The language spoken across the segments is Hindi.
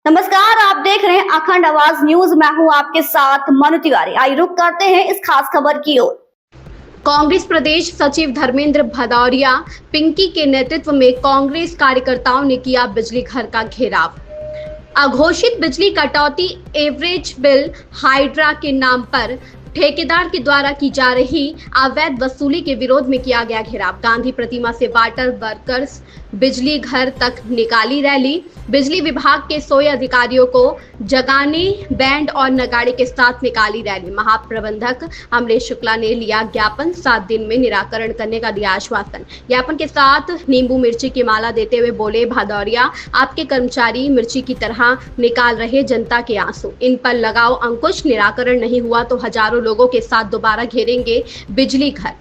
नमस्कार, आप देख रहे हैं अखंड आवाज न्यूज। मैं हूं आपके साथ मनु तिवारी। आइए रुक करते हैं इस खास खबर की ओर। कांग्रेस प्रदेश सचिव धर्मेंद्र भदौरिया पिंकी के नेतृत्व में कांग्रेस कार्यकर्ताओं ने किया बिजली घर का घेराव। अघोषित बिजली कटौती, एवरेज बिल, हाइड्रा के नाम पर ठेकेदार के द्वारा की जा रही अवैध वसूली के विरोध में किया गया घेराव। गांधी प्रतिमा से वाटर वर्कर्स बिजली घर तक निकाली रैली। बिजली विभाग के 100 अधिकारियों को जगाने बैंड और नगाड़े के साथ निकाली रैली। महाप्रबंधक अमरेश शुक्ला ने लिया ज्ञापन, 7 दिन में निराकरण करने का दिया आश्वासन। ज्ञापन के साथ नींबू मिर्ची की माला देते हुए बोले भदौरिया, आपके कर्मचारी मिर्ची की तरह निकाल रहे जनता के आंसू। इन पर लगाओ अंकुश, निराकरण नहीं हुआ तो हजारों लोगों के साथ दोबारा घेरेंगे बिजली घर।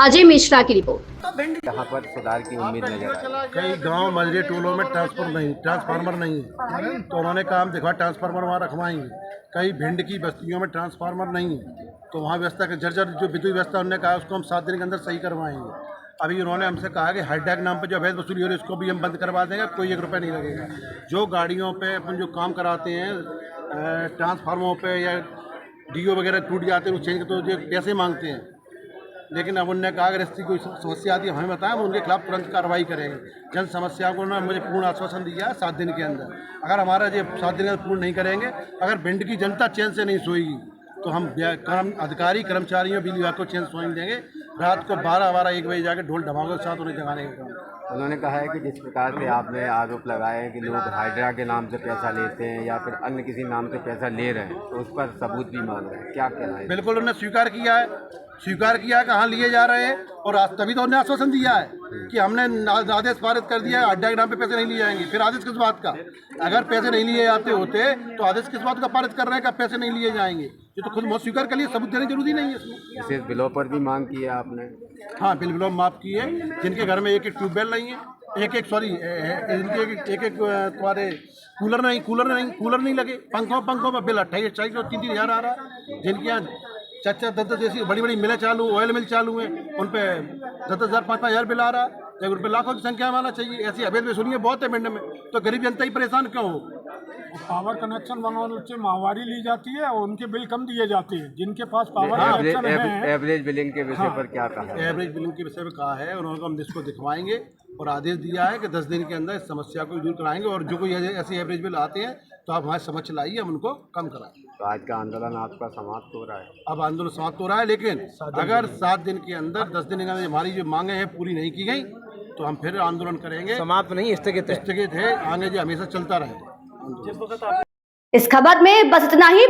अजय मिश्रा की रिपोर्ट। यहाँ पर सुधार की उम्मीद नजर आई। कई गांव मजरे टोलों में ट्रांसफार्मर नहीं है, तो उन्होंने काम दिखा ट्रांसफार्मर वहाँ रखवाएंगे। कई भिंड की बस्तियों में ट्रांसफार्मर नहीं है, तो वहाँ व्यवस्था के जर्जर जो विद्युत व्यवस्था उन्होंने कहा उसको हम 7 दिन के अंदर सही करवाएंगे। अभी उन्होंने हमसे कहा कि हाइड्रा के नाम पर जो अवैध वसूली हो रही है उसको भी हम बंद करवा देंगे, कोई 1 रुपया नहीं लगेगा। जो गाड़ियों पे अपन जो काम कराते हैं ट्रांसफार्मरों पे या डीओ वगैरह टूट जाते हैं वो चेंज तो जो पैसे मांगते हैं, लेकिन अब उन्होंने कहा अगर इसकी कोई समस्या आती है हमें बताएं, हम उनके खिलाफ तुरंत कार्रवाई करेंगे। जन समस्या को उन्होंने मुझे पूर्ण आश्वासन दिया है 7 दिन के अंदर। अगर हमारा ये 7 दिन के अंदर पूर्ण नहीं करेंगे, अगर भिंड की जनता चैन से नहीं सोएगी तो हम अधिकारी कर्मचारियों बिजली विभाग को चैन सोने देंगे। रात को 12-1 बजे जाकर ढोल ढमाकों के साथ उन्हें जगाने का काम। उन्होंने कहा है कि जिस प्रकार से आपने आरोप लगाए हैं कि लोग हाइड्रा के नाम से पैसा लेते हैं या फिर अन्य किसी नाम से पैसा ले रहे हैं, तो उस पर सबूत भी मांग रहे हैं, क्या कहना है? बिल्कुल उन्होंने स्वीकार किया है कहाँ लिए जा रहे हैं, और आज तभी तो उन्होंने आश्वासन दिया है कि हमने आदेश पारित कर दिया है, हाइड्रा के नाम पे पैसे नहीं लिए जाएंगे। फिर आदेश किस बात का? अगर पैसे नहीं लिए जाते होते तो आदेश किस बात का पारित कर रहे हैं कि पैसे नहीं लिए जाएंगे? ये तो खुद बहुत स्वीकार कर लिए, सबूत देने जरूरी नहीं है इसमें। विशेष बिलों पर भी मांग की है आपने? हाँ, बिलों माफ की है। जिनके घर में एक ट्यूबवेल नहीं है, एक तुम्हारे कूलर नहीं लगे, पंखों पर बिल 28-28 और 3-3 हज़ार आ रहा है। जिनके यहाँ 4-4-10 जैसी बड़ी मिलें चालू, ऑयल मिल चालू हैं, उन पे 10-10 हज़ार 5-5 हज़ार बिल आ रहा है। जब उन पर लाखों की संख्या में आना चाहिए। ऐसी अवैध वसूलियाँ बहुत है भिंड में, तो गरीब जनता ही परेशान क्यों हो? पावर कनेक्शन बनवाने से माहवारी ली जाती है और उनके बिल कम दिए जाते हैं। जिनके पास पावर कनेक्शन है। एवरेज बिलिंग के विषय पर क्या कहा? एवरेज बिलिंग के विषय में कहा है उन्होंने, हम इसको दिखवाएंगे और आदेश दिया है कि 10 दिन के अंदर इस समस्या को दूर कराएंगे, और जो कोई ऐसे एवरेज बिल आते हैं तो आप हमारे समझ लाइए, हम उनको कम कराएंगे। तो आज का आंदोलन आपका समाप्त हो रहा है? अब आंदोलन समाप्त हो रहा है, लेकिन अगर 7 दिन के अंदर 10 दिन के अंदर हमारी जो मांगे हैं पूरी नहीं की गई तो हम फिर आंदोलन करेंगे। समाप्त नहीं, स्थगित है, आगे जो हमेशा चलता रहेगा। इस खबर में बस इतना ही।